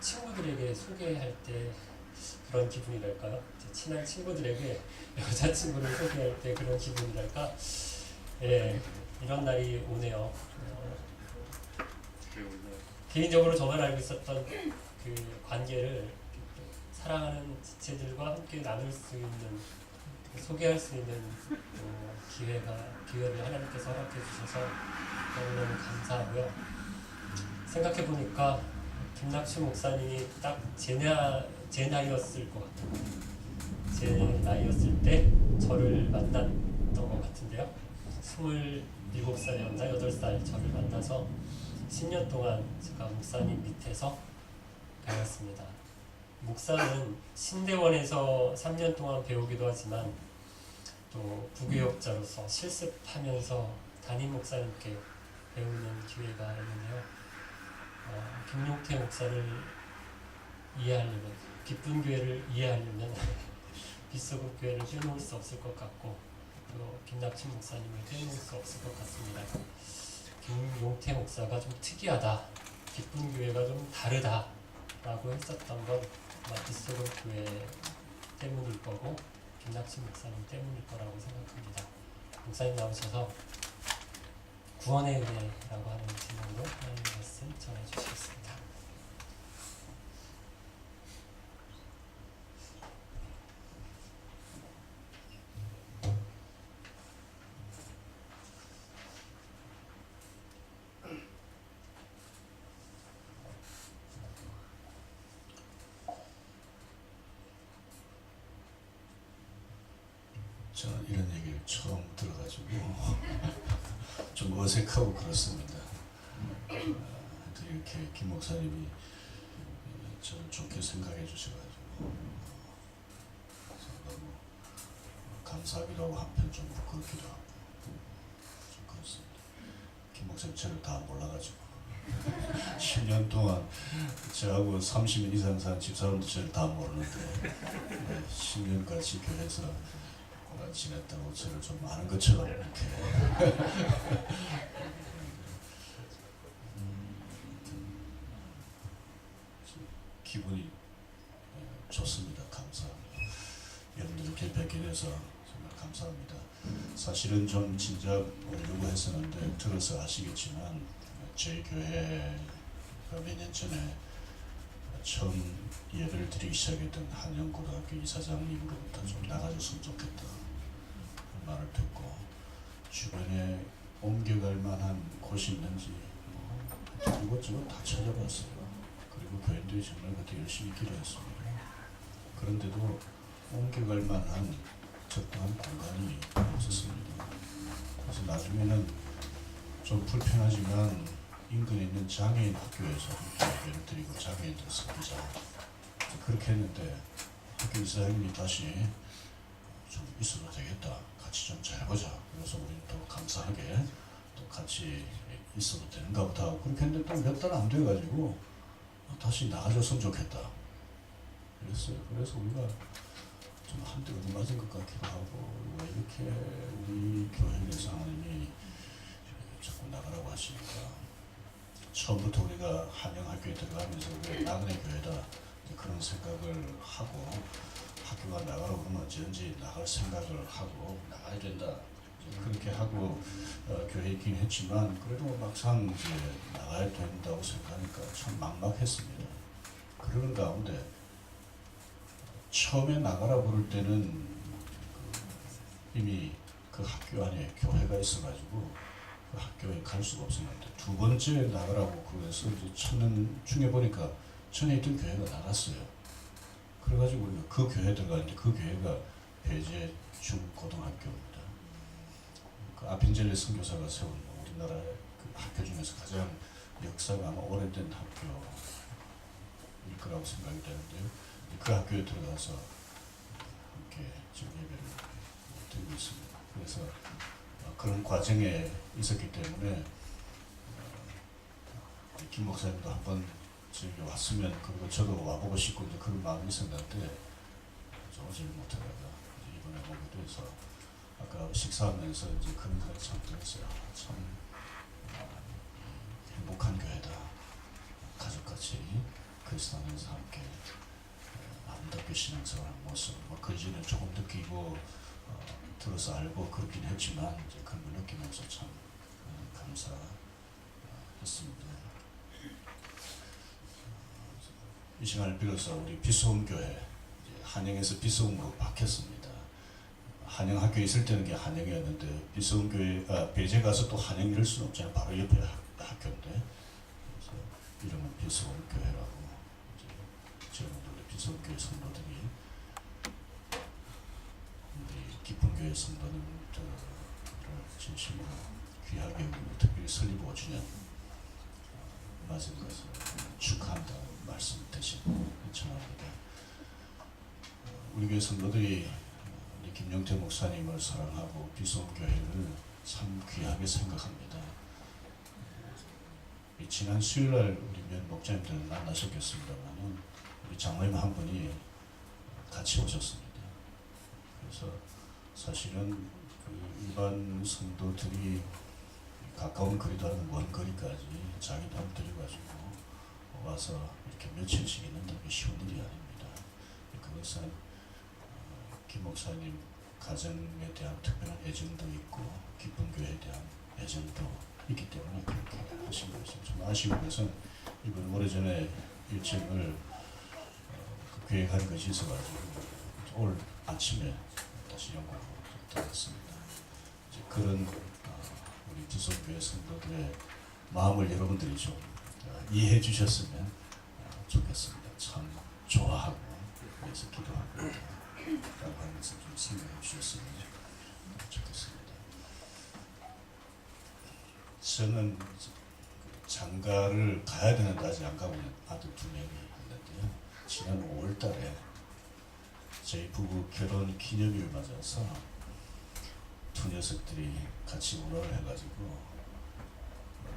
친구들에게 소개할 때 그런 기분이랄까요? 친한 친구들에게 여자친구를 소개할 때 그런 기분이랄까? 예, 이런 날이 오네요. 개인적으로 저만 알고 있었던 그 관계를 사랑하는 지체들과 함께 나눌 수 있는, 소개할 수 있는 기회를 하나님께서 허락해 주셔서 너무너무 감사하고요. 생각해 보니까 김낙춘 목사님이 딱 제 나이였을 것 같아요. 제 나이였을 때 저를 만났던 것 같은데요. 27살이었나 8살 저를 만나서 10년 동안 제가 목사님 밑에서 배웠습니다. 목사는 신대원에서 3년 동안 배우기도 하지만 또 부교역자로서 실습하면서 담임 목사님께 배우는 기회가 있는데요. 김용태 목사를 이해하려면, 기쁜 교회를 이해하려면 빗소금 교회를 빼놓을 수 없을 것 같고, 또 김낙춘 목사님을 빼놓을 수 없을 것 같습니다. 김용태 목사가 좀 특이하다, 기쁜 교회가 좀 다르다 라고 했었던 건 빗소금 교회 때문일 거고 김낙춘 목사님 때문일 거라고 생각합니다. 목사님 나오셔서 구원의 은혜라고 하는 제목으로 하나님 말씀 전해주시겠습니다. 저는 이런 얘기를 처음 들어가지고 좀 어색하고 그렇습니다. 이렇게 김 목사님이 저를 좋게 생각해 주셔가지고 너무 감사하기도 하고 한편 좀 부끄럽기도 하고 좀 그렇습니다. 김 목사님 저를 다 몰라가지고 10년 동안 저하고 30년 이상 산 집사람도 저를 다 모르는데 10년까지 교회에서 지냈다고 저를 좀 아는 것처럼 이렇게 기분이 좋습니다. 감사합니다. 여러분들 이렇게 뵙게 돼서 정말 감사합니다. 사실은 좀 진작 오려고 했었는데 들어서 아시겠지만 저희 교회가 몇 년 전에 처음 예배를 드리기 시작했던 한영고등학교 이사장님으로부터 좀 나가줬으면 좋겠다 말을 듣고 주변에 옮겨갈 만한 곳이 있는지 이것저것 다 찾아봤어요. 그리고 교인들이 정말 그때 열심히 기도했습니다. 그런데도 옮겨갈 만한 적당한 공간이 없었습니다. 그래서 나중에는 좀 불편하지만 인근에 있는 장애인 학교에서 예배를 드리고 장애인들 섬기자 그렇게 했는데 학교 이사장님이 다시 좀 있어도 되겠다, 같이 좀 잘 해보자. 그래서 우리는 또 감사하게 또 같이 있어도 되는가 보다 하고 그렇게 했는데 또 몇 달 안 돼가지고 다시 나가줬으면 좋겠다 그랬어요. 그래서 우리가 좀 한때 맞은 것 같기도 하고 왜 이렇게 우리 교회에서 하나님이 자꾸 나가라고 하시니까 처음부터 우리가 한영학교에 들어가면서 왜 나그네 교회다 그런 생각을 하고 학교가 나가라고 그러면 어찌든지 나갈 생각을 하고 나가야 된다 그렇게 하고 교회에 있긴 했지만 그래도 막상 이제 나가야 된다고 생각하니까 참 막막했습니다. 그런 가운데 처음에 나가라 부를 때는 이미 그 학교 안에 교회가 있어가지고 그 학교에 갈 수가 없었는데 두 번째 나가라고 그래서 이제 찾는 중에 보니까 전에 있던 교회가 나갔어요. 그래가지고 우리가 그 교회에 들어가는데 그 교회가 배제 중고등학교입니다. 그 아핀젤리 선교사가 세운 우리나라의 그 학교 중에서 가장 역사가 아마 오래된 학교일 거라고 생각이 되는데요. 그 학교에 들어가서 함께 지금 예배를 드리고 있습니다. 그래서 그런 과정에 있었기 때문에 김 목사님도 한번 저기 왔으면 그리고 저도 와보고 싶고 이제 그런 마음이 있었는데 오지 못하다가 이번에 오게 돼서 아까 식사하면서 이제 그런 생각 참 들었어요. 참 행복한 교회다. 가족같이 그리스도 안에 신앙생활 모습, 근신을 조금 느끼고 들어서 알고 그렇긴 했지만 이제 그런 걸 느끼면서 참 감사했습니다. 이 시간을 빌어서 우리 비수음교회 한영에서 비수음으로 바뀌었습니다. 한영 학교에 있을 때는 그게 한영이었는데 비수음교회 배제 가서 또 한영 이럴 수는 없잖아요. 바로 옆에 학교인데 그래서 이름은 비수음교회라고 지금 우리 비수음교회 성도들이 우리 기쁨교회 성도님들을 진심으로 귀하게 여기고 특별히 설립 5주년 맞은 것을 축하한다는 말씀 대신 전합니다. 우리 교회 성도들이 우리 김영태 목사님을 사랑하고 비수음교회를 참 귀하게 생각합니다. 지난 수요일날 우리 몇 목사님들 만나셨겠습니다만 우리 장로님 한 분이 같이 오셨습니다. 그래서 사실은 그 일반 성도들이 가까운 거리도 아니고 먼 거리까지 자기 돈 들여가지고 와서 이렇게 며칠씩 있는다는 게 쉬운 일이 아닙니다. 그것은 김 목사님 가정에 대한 특별한 애정도 있고 기쁜 교회에 대한 애정도 있기 때문에 그렇게 하신 것이 좀 아쉬운 것은 이번 오래전에 일정을 계획한 것이 있어가지고 오늘 아침에 다시 영국으로 들어갔습니다. 이제 그런 우리 비수교회 성도들의 마음을 여러분들이 좀 이해해 주셨으면 좋겠습니다. 참 좋아하고 그래서 기도하고 라고 하는 것을 좀 생각해 주셨으면 좋겠습니다. 저는 장가를 가야 되는데 아직 안 가고 있는 아들 2명이 있는데요. 지난 5월 달에 저희 부부 결혼 기념일을 맞아서 두 녀석들이 같이 운원을 해가지고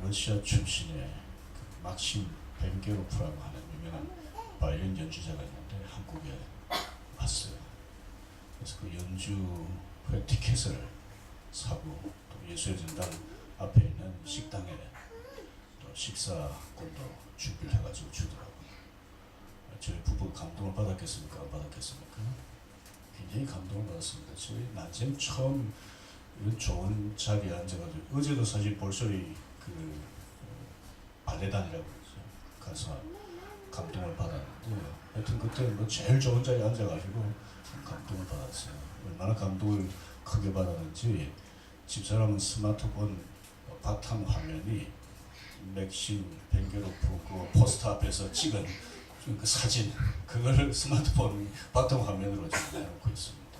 러시아 출신의 그 막심 벤게로프라고 하는 유명한 바이올린 연주자가 있는데 한국에 왔어요. 그래서 그 연주회 티켓을 사고 또 예수의 전당 앞에 있는 식당에 또 식사권도 준비를 해가지고 주더라고요. 저희 부부 감동을 받았겠습니까? 안 받았겠습니까? 굉장히 감동을 받았습니다. 저희 난생 처음 이런 좋은 자리에 앉아가지고 어제도 사실 볼소리 그 발레단이라고 그러죠. 가서 감동을 받았는데 하여튼 그때 뭐 제일 좋은 자리에 앉아가지고 감동을 받았어요. 얼마나 감동을 크게 받았는지 집사람은 스마트폰 바탕 화면이 맥심 벤게로프 그 포스터 앞에서 찍은 그 사진 그걸 스마트폰 바탕 화면으로 지금 해놓고 있습니다.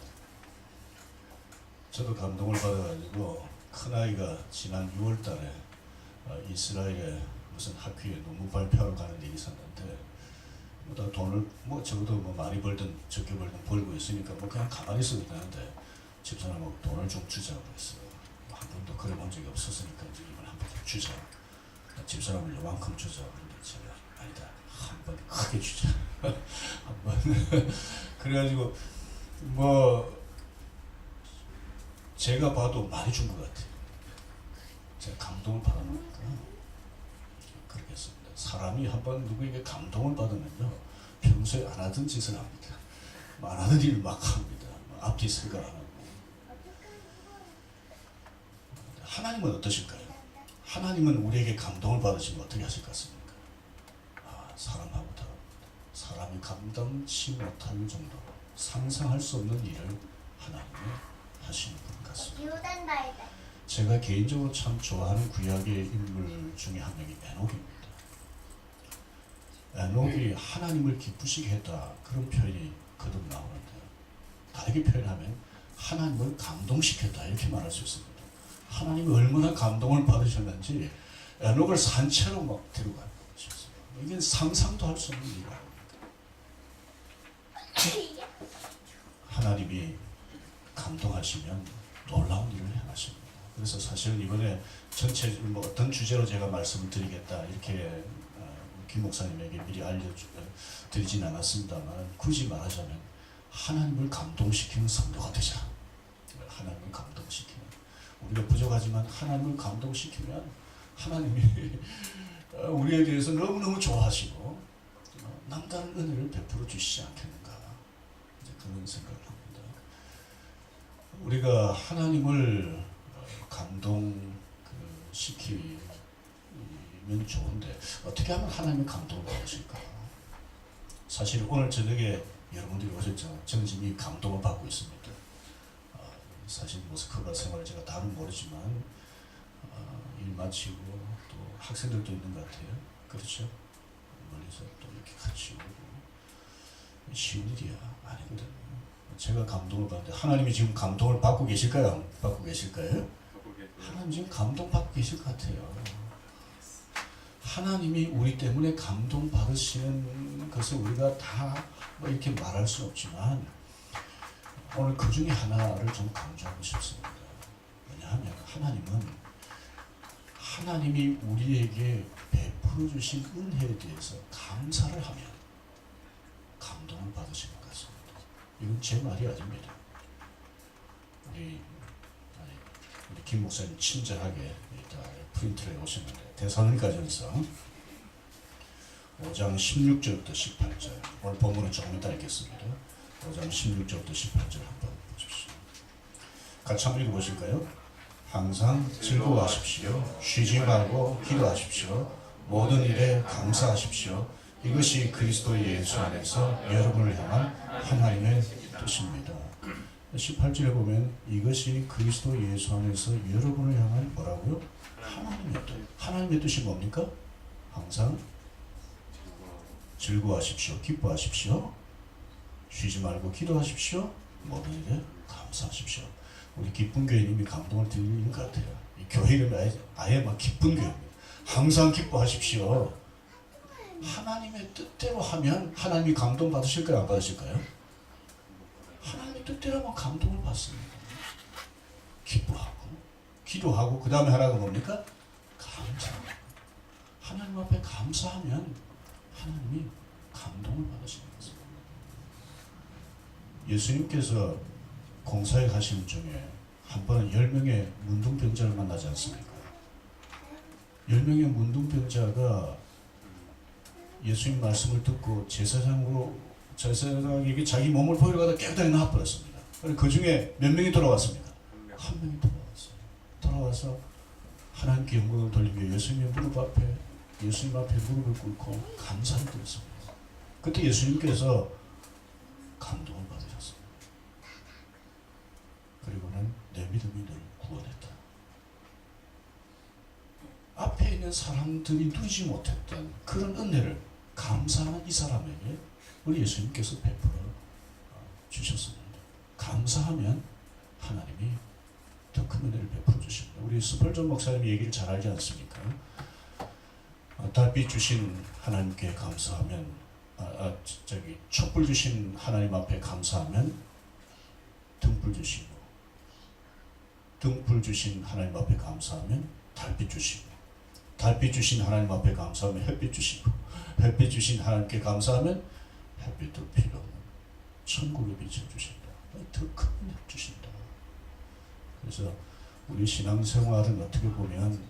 저도 감동을 받아가지고 큰아이가 지난 6월달에 이스라엘에 무슨 학교에 논문 발표하러 가는 일이 있었는데 뭐 돈을 뭐 적어도 뭐 많이 벌든 적게 벌든 벌고 있으니까 뭐 그냥 가만히 있어도 되는데 집사람하고 돈을 좀 주자고 했어요. 한 번도 그래 본 적이 없었으니까 이제 이번 한 번 주자. 집사람을 요만큼 주자. 근데 제가 아니다. 한 번 크게 주자. 한 번. 그래가지고 뭐 제가 봐도 많이 준 것 같아요. 제가 감동을 받았으니까 그러겠습니다. 사람이 한번 누구에게 감동을 받으면요 평소에 안 하던 짓을 합니다. 안 하던 일을 막 합니다. 앞뒤 생각 안 하고. 하나님은 어떠실까요? 하나님은 우리에게 감동을 받으시면 어떻게 하실 것 같습니까? 사람하고 다릅니다. 사람이 감당치 못할 정도로 상상할 수 없는 일을 하나님이 하시는 분 같습니다. 제가 개인적으로 참 좋아하는 구약의 인물 중에 한 명이 에녹입니다. 에녹이 하나님을 기쁘시게 했다 그런 표현이 거듭 나오는데요. 다르게 표현하면 하나님을 감동시켰다 이렇게 말할 수 있습니다. 하나님이 얼마나 감동을 받으셨는지 에녹을 산채로 막 데려가는 것이었어요. 이게 상상도 할 수 없는 일이 아닙니까? 하나님이 감동하시면 놀라운 일을 행하십니다. 그래서 사실은 이번에 전체 뭐 어떤 주제로 제가 말씀을 드리겠다 이렇게 김 목사님에게 미리 알려드리진 않았습니다만 굳이 말하자면 하나님을 감동시키는 성도가 되자. 하나님을 감동시키는 우리가 부족하지만 하나님을 감동시키면 하나님이 우리에 대해서 너무너무 좋아하시고 남다른 은혜를 베풀어 주시지 않겠는가 그런 생각을 합니다. 우리가 하나님을 시키면 좋은데 어떻게 하면 하나님의 감동을 받으실까? 사실 오늘 저녁에 여러분들이 오셨잖아요. 저는 지금 이 감동을 받고 있습니다. 사실 모스크바 생활을 제가 다는 모르지만 일 마치고 또 학생들도 있는 것 같아요. 그렇죠? 멀리서 또 이렇게 같이 오고 쉬운 일이야 아니거든요. 제가 감동을 받는데 하나님이 지금 감동을 받고 계실까요? 안 받고 계실까요? 하나님 지금 감동 받고 계실 것 같아요. 하나님이 우리 때문에 감동 받으시는 것을 우리가 다 뭐 이렇게 말할 수 없지만 오늘 그 중에 하나를 좀 강조하고 싶습니다. 왜냐하면 하나님이 우리에게 베풀어 주신 은혜에 대해서 감사를 하면 감동을 받으시는 것 같습니다. 이건 제 말이 아닙니다. 우리 김 목사님 친절하게 프린트를 해오셨는데 데살로니가전서 5장 16절부터 18절 오늘 본문은 조금 이따 읽겠습니다. 5장 16절부터 18절 한번 보십시오. 같이 한번 읽어보실까요? 항상 즐거워하십시오. 쉬지 말고 기도하십시오. 모든 일에 감사하십시오. 이것이 그리스도 예수 안에서 여러분을 향한 하나님의 뜻입니다. 18절에 보면 이것이 그리스도 예수 안에서 여러분을 향한 뭐라고요? 하나님의 뜻. 하나님의 뜻이 뭡니까? 항상 즐거워하십시오. 기뻐하십시오. 쉬지 말고 기도하십시오. 모든 일에 감사하십시오. 우리 기쁜 교회님이 감동을 드리는 것 같아요. 이 교회 이름이 아예 막 기쁜 교회입니다. 항상 기뻐하십시오. 하나님의 뜻대로 하면 하나님이 감동 받으실까요? 안 받으실까요? 하나님의 뜻대로 하면 감동을 받습니다. 기뻐하고 기도하고 그 다음에 하나가 뭡니까? 감사하고 하나님 앞에 감사하면 하나님이 감동을 받으시는 것입니다. 예수님께서 공사에 가시는 중에 한 번은 10명의 문둥병자를 만나지 않습니까? 10명의 문둥병자가 예수님 말씀을 듣고 제사장에게 자기 몸을 보이러 가다 깨끗하게 나와버렸습니다. 그 중에 몇 명이 돌아왔습니까? 한 명이 돌아왔어요. 돌아와서 하나님께 영광을 돌리며 예수님 앞에 무릎을 꿇고 감사를 드렸습니다. 그때 예수님께서 감동을 받으셨습니다. 그리고는 내 믿음이 널 구원했다. 앞에 있는 사람들이 누리지 못했던 그런 은혜를 감사하는 이 사람에게 우리 예수님께서 베풀어 주셨습니다. 감사하면 하나님이 더 큰 은혜를 베풀어 주십니다. 우리 스펄전 목사님이 얘기를 잘 알지 않습니까? 달빛 주신 하나님께 감사하면 촛불 주신 하나님 앞에 감사하면 등불 주시고, 등불 주신 하나님 앞에 감사하면 달빛 주시고, 달빛 주신 하나님 앞에 감사하면 햇빛 주시고, 햇빛 주신 하나님께 감사하면 햇빛도 필요 없는 천국의 빛을 주신다. 더 큰 은혜 주신다. 그래서 우리 신앙생활은 어떻게 보면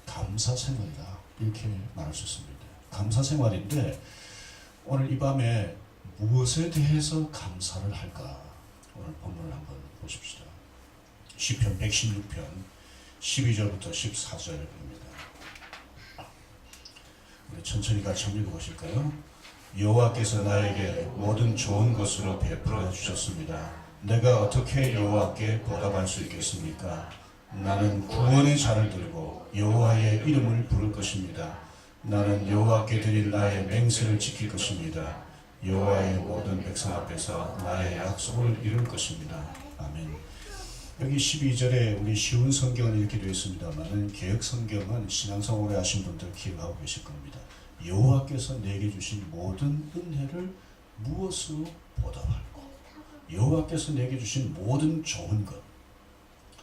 감사생활이다 이렇게 말할 수 있습니다. 감사생활인데 오늘 이 밤에 무엇에 대해서 감사를 할까? 오늘 본문을 한번 보십시다. 시편 116편 12절부터 14절입니다. 우리 천천히 같이 한번 읽어보실까요? 여호와께서 나에게 모든 좋은 것으로 베풀어 주셨습니다. 내가 어떻게 여호와께 보답할 수 있겠습니까? 나는 구원의 잔을 들고 여호와의 이름을 부를 것입니다. 나는 여호와께 드린 나의 맹세를 지킬 것입니다. 여호와의 모든 백성 앞에서 나의 약속을 이룰 것입니다. 아멘. 여기 12절에 우리 쉬운 성경은 이렇게 되어 있습니다만 개역 성경은 신앙생활 오래 하신 분들 기억하고 계실 겁니다. 여호와께서 내게 주신 모든 은혜를 무엇으로 보답할까? 여호와께서 내게 주신 모든 좋은 것,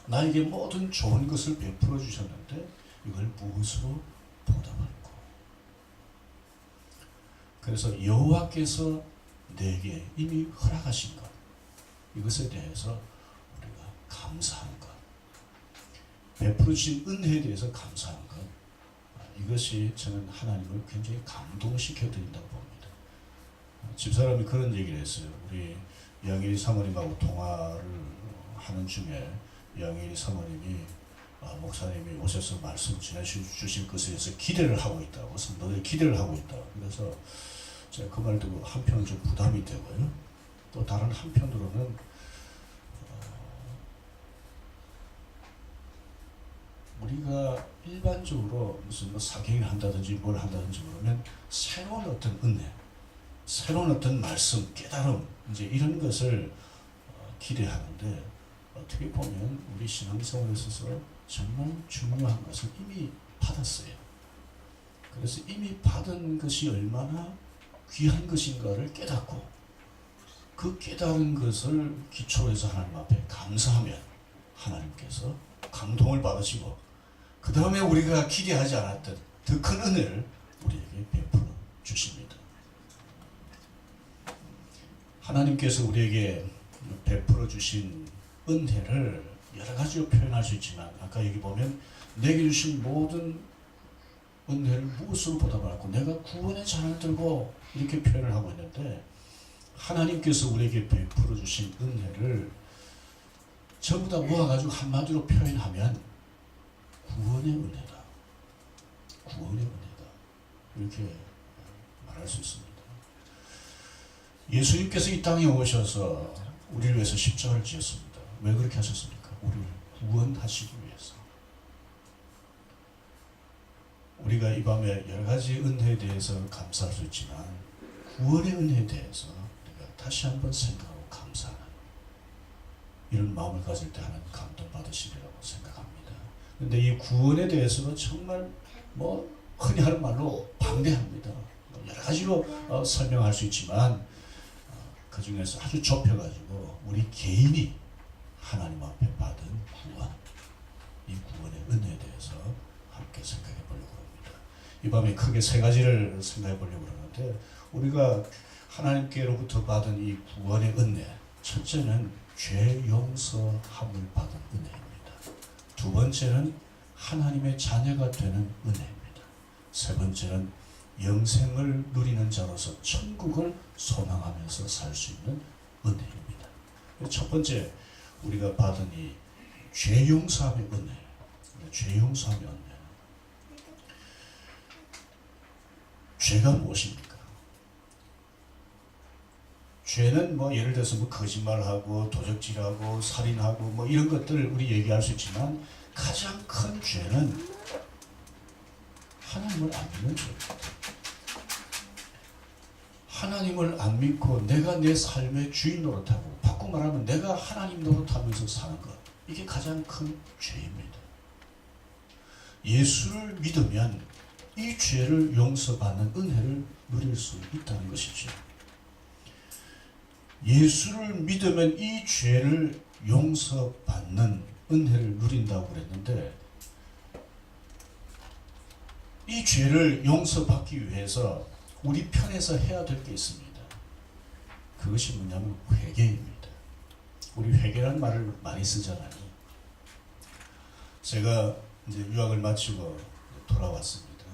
나에게 모든 좋은 것을 베풀어 주셨는데 이걸 무엇으로 보답할까? 그래서 여호와께서 내게 이미 허락하신 것, 이것에 대해서 우리가 감사하는 것, 베풀어 주신 은혜에 대해서 감사하는 것, 이것이 저는 하나님을 굉장히 감동시켜 드린다고 봅니다. 집사람이 그런 얘기를 했어요. 우리 양일이 사모님하고 통화를 하는 중에 양일이 사모님이 목사님이 오셔서 말씀 전해주실 것에 대해서 기대를 하고 있다고, 성도들이 기대를 하고 있다. 그래서 제가 그 말 듣고 한편은 좀 부담이 되고요. 또 다른 한편으로는 우리가 일반적으로 무슨 사경을 한다든지 뭘 한다든지 그러면 새로운 어떤 은혜, 새로운 어떤 말씀, 깨달음, 이제 이런 것을 기대하는데, 어떻게 보면 우리 신앙생활에 있어서 정말 중요한 것을 이미 받았어요. 그래서 이미 받은 것이 얼마나 귀한 것인가를 깨닫고, 그 깨달은 것을 기초로 해서 하나님 앞에 감사하면 하나님께서 감동을 받으시고, 그 다음에 우리가 기대하지 않았던 더 큰 은혜를 우리에게 베풀어 주십니다. 하나님께서 우리에게 베풀어 주신 은혜를 여러 가지로 표현할 수 있지만, 아까 여기 보면 내게 주신 모든 은혜를 무엇으로 보답하고 내가 구원의 잔을 들고 이렇게 표현을 하고 있는데, 하나님께서 우리에게 베풀어 주신 은혜를 전부 다 모아가지고 한마디로 표현하면 구원의 은혜다. 구원의 은혜다. 이렇게 말할 수 있습니다. 예수님께서 이 땅에 오셔서 우리를 위해서 십자가를 지었습니다. 왜 그렇게 하셨습니까? 우리를 구원하시기 위해서. 우리가 이 밤에 여러 가지 은혜에 대해서 감사할 수 있지만, 구원의 은혜에 대해서 우리가 다시 한번 생각하고 감사하는 이런 마음을 가질 때 하나님 감동받으시리라고 생각합니다. 근데 이 구원에 대해서는 정말 흔히 하는 말로 방대합니다. 여러 가지로 설명할 수 있지만, 그 중에서 아주 좁혀가지고 우리 개인이 하나님 앞에 받은 구원, 이 구원의 은혜에 대해서 함께 생각해 보려고 합니다. 이 밤에 크게 세 가지를 생각해 보려고 하는데, 우리가 하나님께로부터 받은 이 구원의 은혜, 첫째는 죄 용서함을 받은 은혜입니다. 두 번째는 하나님의 자녀가 되는 은혜입니다. 세 번째는 영생을 누리는 자로서 천국을 소망하면서 살 수 있는 은혜입니다. 첫 번째 우리가 받은 이 죄 용서함의 은혜, 죄 용서함의 은혜. 죄가 무엇입니까? 죄는 예를 들어서 거짓말하고 도적질하고 살인하고 이런 것들 우리 얘기할 수 있지만, 가장 큰 죄는 하나님을 안 믿는 죄입니다. 하나님을 안 믿고 내가 내 삶의 주인 노릇하고, 바꾸고 말하면 내가 하나님 노릇하면서 사는 것, 이게 가장 큰 죄입니다. 예수를 믿으면 이 죄를 용서받는 은혜를 누릴 수 있다는 것이죠. 예수를 믿으면 이 죄를 용서받는 은혜를 누린다고 그랬는데, 이 죄를 용서받기 위해서 우리 편에서 해야 될 게 있습니다. 그것이 뭐냐면 회개입니다. 우리 회개라는 말을 많이 쓰잖아요. 제가 이제 유학을 마치고 돌아왔습니다.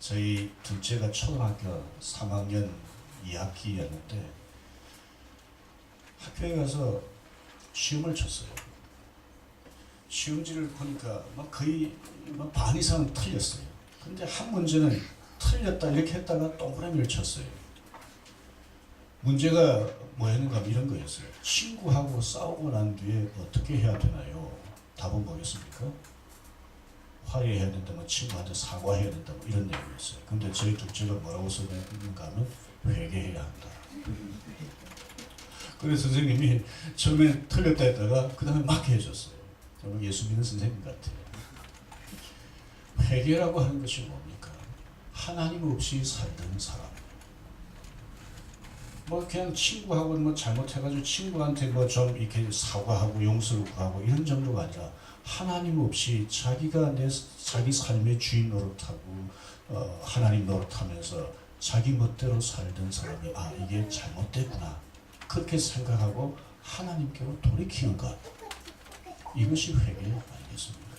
저희 둘째가 초등학교 3학년 2학기였는데 학교에 가서 시험을 쳤어요. 시험지를 보니까 거의 반 이상은 틀렸어요. 근데 한 문제는 틀렸다 이렇게 했다가 동그라미를 쳤어요. 문제가 뭐였는가 하면 이런 거였어요. 친구하고 싸우고 난 뒤에 어떻게 해야 되나요? 답은 뭐겠습니까? 화해해야 된다, 친구한테 사과해야 된다, 이런 내용이었어요. 근데 저희 둘째가 뭐라고 써있는가 하면 회개해야 한다. 그래서 선생님이 처음에 틀렸다 했다가 그 다음에 맞게 해줬어요. 저는 예수 믿는 선생님 같아요. 회개라고 하는 것이 뭡니까? 하나님 없이 살던 사람. 그냥 친구하고 잘못해가지고 친구한테 좀 이렇게 사과하고 용서를 구하고 이런 정도가 아니라, 하나님 없이 자기가 자기 삶의 주인 노릇하고 하나님 노릇하면서 자기 멋대로 살던 사람이 이게 잘못됐구나, 그렇게 생각하고 하나님께로 돌이키는 것, 이것이 회개 아니겠습니까?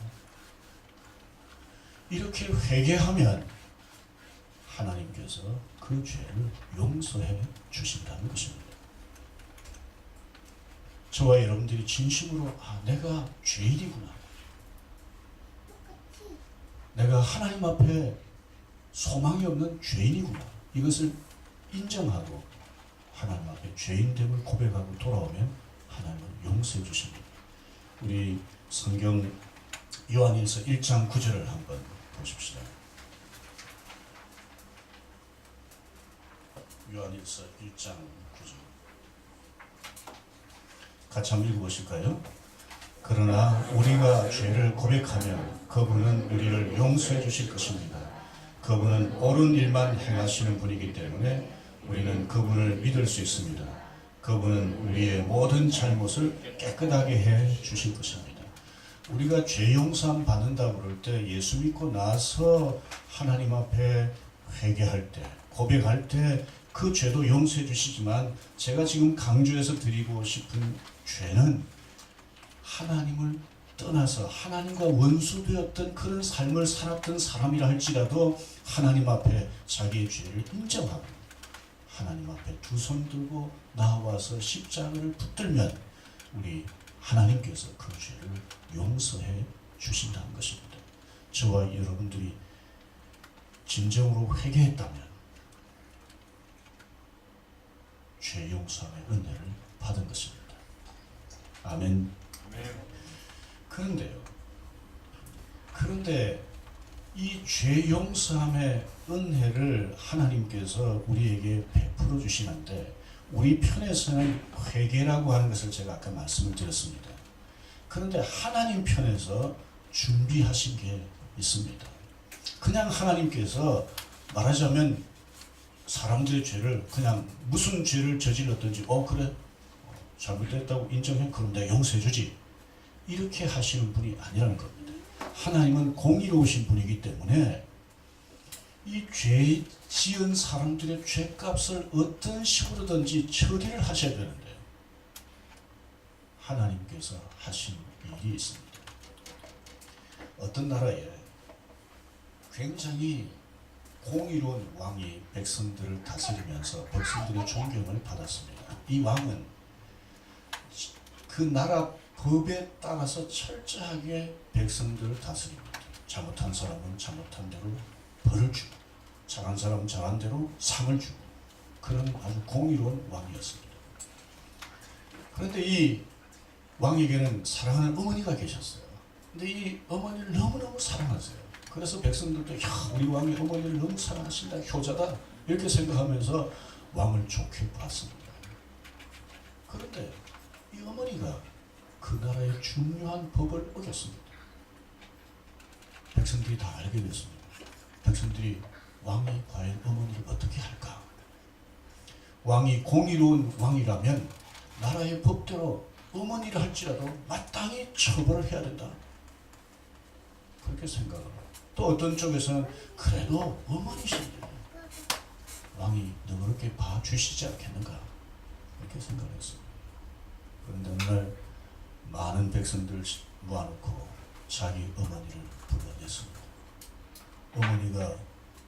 이렇게 회개하면 하나님께서 그 죄를 용서해 주신다는 것입니다. 저와 여러분들이 진심으로 내가 죄인이구나, 내가 하나님 앞에 소망이 없는 죄인이구나, 이것을 인정하고 하나님 앞에 죄인됨을 고백하고 돌아오면 하나님은 용서해 주십니다. 우리 성경 요한일서 1장 9절을 한번 보십시다. 요한일서 1장 9절 같이 한번 읽어보실까요? 그러나 우리가 죄를 고백하면 그분은 우리를 용서해 주실 것입니다. 그분은 옳은 일만 행하시는 분이기 때문에 우리는 그분을 믿을 수 있습니다. 그분은 우리의 모든 잘못을 깨끗하게 해 주실 것입니다. 우리가 죄 용서함 받는다고 그럴 때 예수 믿고 나서 하나님 앞에 회개할 때, 고백할 때 그 죄도 용서해 주시지만, 제가 지금 강조해서 드리고 싶은 죄는 하나님을 떠나서 하나님과 원수되었던 그런 삶을 살았던 사람이라 할지라도 하나님 앞에 자기의 죄를 인정하고 하나님 앞에 두 손 들고 나와서 십자가를 붙들면 우리 하나님께서 그 죄를 용서해 주신다는 것입니다. 저와 여러분들이 진정으로 회개했다면 죄 용서의 은혜를 받은 것입니다. 아멘. 그런데 이 죄 용서함의 은혜를 하나님께서 우리에게 베풀어 주시는데, 우리 편에서는 회개라고 하는 것을 제가 아까 말씀을 드렸습니다. 그런데 하나님 편에서 준비하신 게 있습니다. 그냥 하나님께서 말하자면 사람들의 죄를, 그냥 무슨 죄를 저질렀든지 그래 잘못됐다고 인정해, 그럼 내가 용서해 주지, 이렇게 하시는 분이 아니라는 겁니다. 하나님은 공의로우신 분이기 때문에 이 죄 지은 사람들의 죄값을 어떤 식으로든지 처리를 하셔야 되는데, 하나님께서 하신 일이 있습니다. 어떤 나라에 굉장히 공의로운 왕이 백성들을 다스리면서 백성들의 존경을 받았습니다. 이 왕은 그 나라 법에 따라서 철저하게 백성들을 다스립니다. 잘못한 사람은 잘못한 대로 벌을 주고, 잘한 사람은 잘한 대로 상을 주고, 그런 아주 공의로운 왕이었습니다. 그런데 이 왕에게는 사랑하는 어머니가 계셨어요. 근데 이 어머니를 너무너무 사랑하세요. 그래서 백성들도 우리 왕이 어머니를 너무 사랑하신다, 효자다, 이렇게 생각하면서 왕을 좋게 봤습니다. 그런데 이 어머니가 그 나라의 중요한 법을 어겼습니다. 백성들이 다 알게 됐습니다. 백성들이 왕이 과연 어머니를 어떻게 할까? 왕이 공의로운 왕이라면 나라의 법대로 어머니를 할지라도 마땅히 처벌을 해야 된다, 그렇게 생각을. 또 어떤 쪽에서는 그래도 어머니신데 왕이 너그럽게 봐주시지 않겠는가, 이렇게 생각했습니다. 그런데 어느 날 많은 백성들 모아놓고 자기 어머니를 불러냈습니다. 어머니가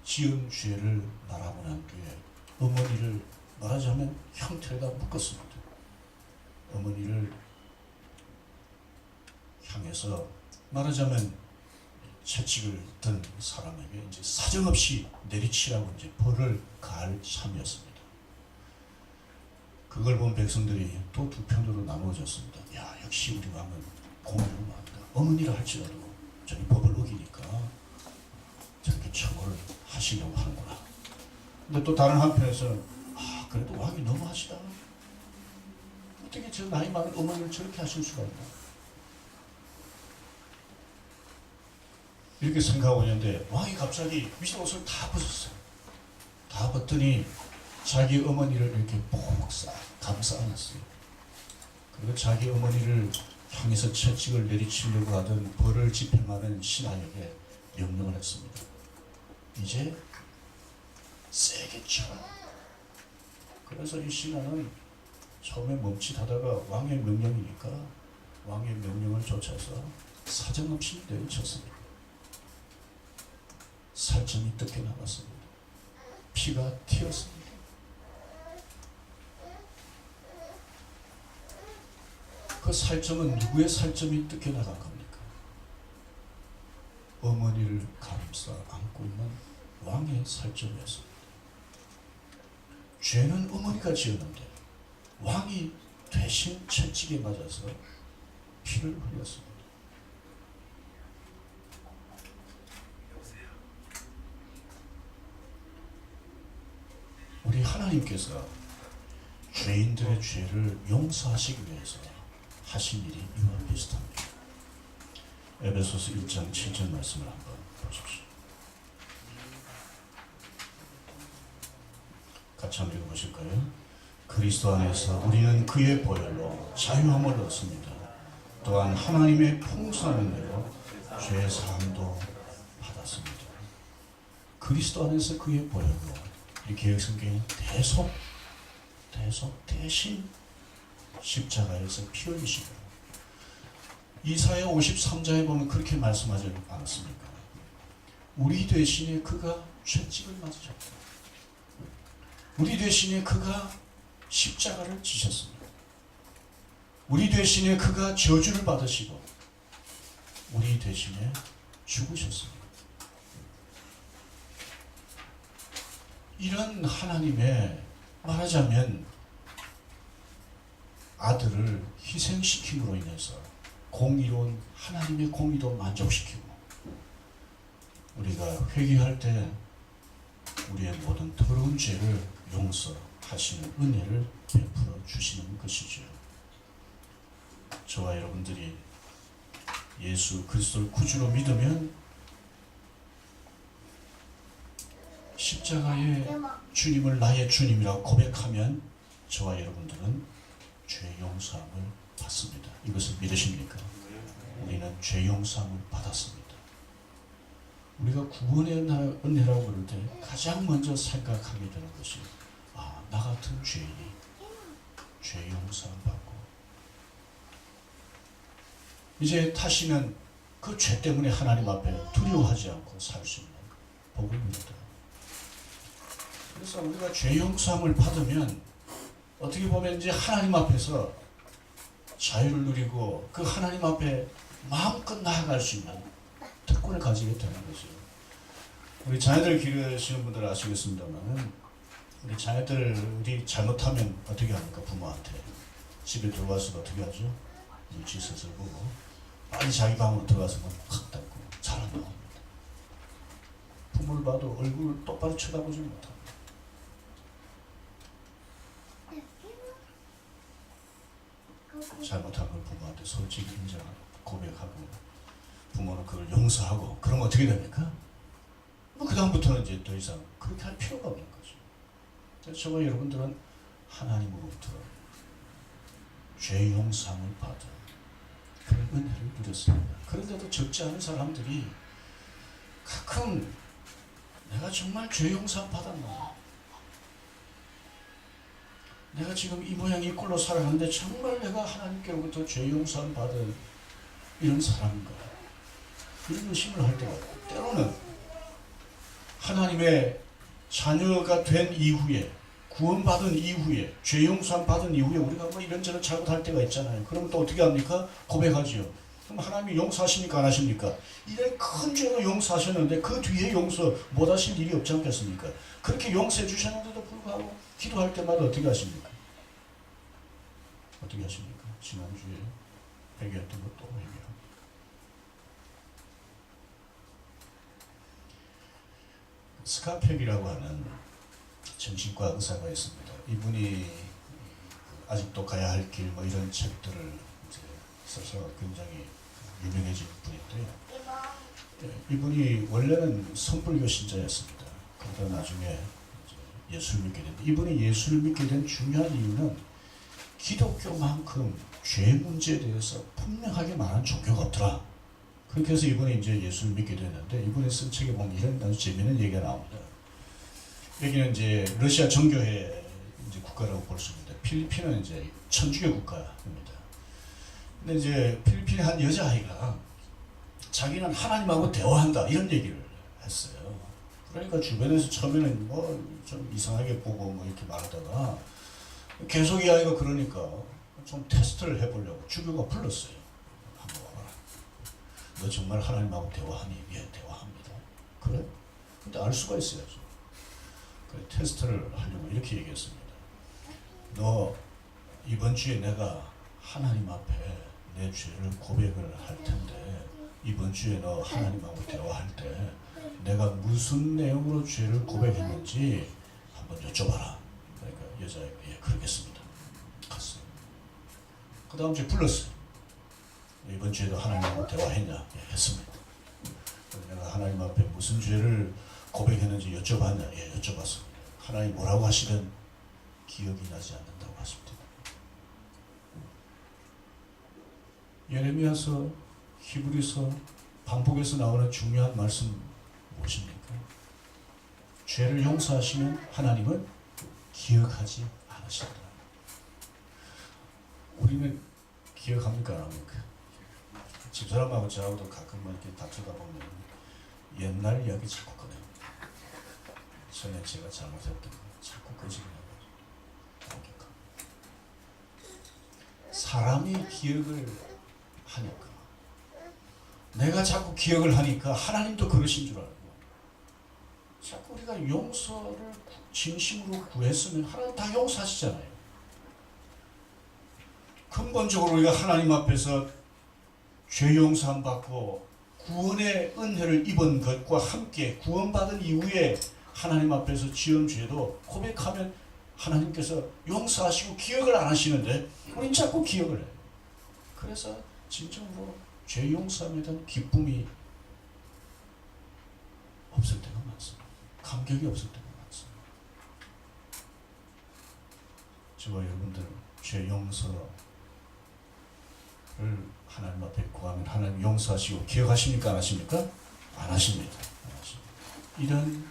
지은 죄를 말하고 난 뒤에 어머니를 말하자면 형틀에다 묶었습니다. 어머니를 향해서 말하자면 채찍을 든 사람에게 이제 사정없이 내리치라고 이제 벌을 가할 참이었습니다. 그걸 본 백성들이 또 두 편으로 나누어졌습니다. 역시 우리 왕은 공의로우하다. 어머니라 할지라도 저기 법을 어기니까 저렇게 처벌을 하시려고 하는구나. 근데 또 다른 한편에서는 그래도 왕이 너무하시다. 어떻게 저 나이 많은 어머니를 저렇게 하실 수가 있나. 이렇게 생각하고 있는데 왕이 갑자기 윗옷을 다 벗었어요. 다 벗더니 자기 어머니를 이렇게 푹 감싸 안았어요. 그리고 자기 어머니를 향해서 채찍을 내리치려고 하던 벌을 집행하는 신하에게 명령을 했습니다. 이제 세게 쳐라. 그래서 이 신하는 처음에 멈칫하다가 왕의 명령이니까 왕의 명령을 쫓아서 사정없이 내리쳤습니다. 살점이 뜯겨 나갔습니다. 피가 튀었습니다. 그 살점은 누구의 살점이 뜯겨나간 겁니까? 어머니를 가름싸 안고 있는 왕의 살점이었습니다. 죄는 어머니가 지었는데 왕이 대신 채찍에 맞아서 피를 흘렸습니다. 우리 하나님께서 죄인들의 죄를 용서하시기 위해서 하신 일이 이와 비슷합니다. 에베소서 1장 7절 말씀을 한번 보십시오. 같이 한번 읽어보실까요? 그리스도 안에서 우리는 그의 보혈로 자유함을 얻습니다. 또한 하나님의 풍성한 은혜로 죄 사함도 받았습니다. 그리스도 안에서 그의 보혈로, 이 개혁성경에 대신 십자가에서 피 흘리시고, 이사야 53장에 보면 그렇게 말씀하지 않았습니까? 우리 대신에 그가 채찍을 맞으셨다. 우리 대신에 그가 십자가를 지셨습니다. 우리 대신에 그가 저주를 받으시고 우리 대신에 죽으셨습니다. 이런 하나님의, 말하자면 아들을 희생시킴으로 인해서 공의로운 하나님의 공의도 만족시키고, 우리가 회개할 때 우리의 모든 더러운 죄를 용서하시는 은혜를 베풀어 주시는 것이죠. 저와 여러분들이 예수 그리스도를 구주로 믿으면 십자가의 주님을 나의 주님이라고 고백하면 저와 여러분들은 죄 용서함을 받습니다. 이것을 믿으십니까? 우리는 죄 용서함을 받았습니다. 우리가 구원의 은혜라고 그럴 때 가장 먼저 생각하게 되는 것이, 나 같은 죄인이 죄 용서함 받고 이제 다시는 그 죄 때문에 하나님 앞에 두려워하지 않고 살 수 있는 복음입니다. 그래서 우리가 죄 용서함을 받으면 어떻게 보면 이제 하나님 앞에서 자유를 누리고 그 하나님 앞에 마음껏 나아갈 수 있는 특권을 가지게 되는 거죠. 우리 자녀들 기르시는 분들 아시겠습니다만, 우리 자녀들이 잘못하면 어떻게 합니까? 부모한테 집에 들어와서 어떻게 하죠? 눈치 슬슬 보고 빨리 자기 방으로 들어가서 확 닫고 잘 안 나옵니다. 부모를 봐도 얼굴을 똑바로 쳐다보지 못합니다. 잘못한 걸 부모한테 솔직히 인정하고 고백하고, 부모는 그걸 용서하고, 그러면 어떻게 됩니까? 그 다음부터는 이제 더 이상 그렇게 할 필요가 없는 거죠. 저와 여러분들은 하나님으로부터 죄 용서함을 받은 그런 은혜를 누렸습니다. 그런데도 적지 않은 사람들이 가끔 내가 정말 죄 용서함 받았나? 내가 지금 이 모양 이 꼴로 살아가는데 정말 내가 하나님께로부터 죄 용서함 받은 이런 사람인가? 이런 의심을 할 때가 있고, 때로는 하나님의 자녀가 된 이후에, 구원받은 이후에, 죄 용서함 받은 이후에 우리가 뭐 이런저런 잘못할 때가 있잖아요. 그러면 또 어떻게 합니까? 고백하지요. 그럼 하나님이 용서하십니까? 안 하십니까? 이런 큰 죄도 용서하셨는데 그 뒤에 용서 못 하실 일이 없지 않겠습니까? 그렇게 용서해 주셨는데도 불구하고 기도할 때마다 어떻게 하십니까? 어떻게 하십니까? 지난주에 회개했던 것도 회개하고. 스카펠이라고 하는 정신과 의사가 있습니다. 이분이 아직도 가야 할 길 뭐 이런 책들을 이제 써서 굉장히 유명해진 분인데요. 이분이 원래는 선불교 신자였습니다. 그러다 나중에 예수를 믿게 됐는데, 이분이 예수를 믿게 된 중요한 이유는 기독교만큼 죄 문제에 대해서 분명하게 말하는 종교가 없더라. 그렇게 해서 이분이 이제 예수를 믿게 됐는데, 이분이 쓴 책에 보면 이런 아주 재미있는 얘기가 나옵니다. 여기는 이제 러시아 정교회 이제 국가라고 볼 수 있는데, 필리핀은 이제 천주교 국가입니다. 근데 이제 필리핀의 한 여자아이가 자기는 하나님하고 대화한다 이런 얘기를 했어요. 그러니까 주변에서 처음에는 뭐 좀 이상하게 보고 뭐 이렇게 말하다가 계속 이 아이가 그러니까 좀 테스트를 해보려고 주교가 불렀어요. 한번 와봐라. 너 정말 하나님하고 대화하니? 예, 대화합니다. 그래? 근데 알 수가 있어야죠. 그래, 테스트를 하려고 이렇게 얘기했습니다. 너 이번 주에 내가 하나님 앞에 내 죄를 고백을 할 텐데 이번 주에 너 하나님하고 대화할 때 내가 무슨 내용으로 죄를 고백했는지 한번 여쭤봐라. 그러니까 여자애가 예, 그러겠습니다. 갔어요. 그 다음 주에 불렀어요. 이번 주에도 하나님하고 대화했냐? 예, 했습니다. 내가 하나님 앞에 무슨 죄를 고백했는지 여쭤봤냐? 예, 여쭤봤습니다. 하나님 뭐라고 하시든 기억이 나지 않는다고 하십니다. 예레미야서, 히브리서, 반복해서 나오는 중요한 말씀 무엇입니까? 죄를 용서하시면 하나님은 기억하지 않으신다. 우리는 기억합니까? 안 합니까? 집사람하고 저하고도 가끔만 이렇게 다투다 보면 옛날 이야기 자꾸 꺼냅니다. 전에 제가 잘못했던 거 자꾸 끄집어내고 사람이 기억을 하니까 내가 자꾸 기억을 하니까 하나님도 그러신 줄 알고 자꾸 우리가 용서를 진심으로 구했으면 하나님 다 용서하시잖아요. 근본적으로 우리가 하나님 앞에서 죄 용서함 받고 구원의 은혜를 입은 것과 함께 구원받은 이후에 하나님 앞에서 지은 죄도 고백하면 하나님께서 용서하시고 기억을 안 하시는데 우린 자꾸 기억을 해요. 그래서 진정으로 죄 용서함에 대한 기쁨이 없을 때가 많습니다. 감격이 없을 때가 많습니다. 저와 여러분들 죄 용서를 하나님 앞에 구하면 하나님 용서하시고 기억하십니까? 안 하십니까? 안 하십니다. 안 하십니다. 이런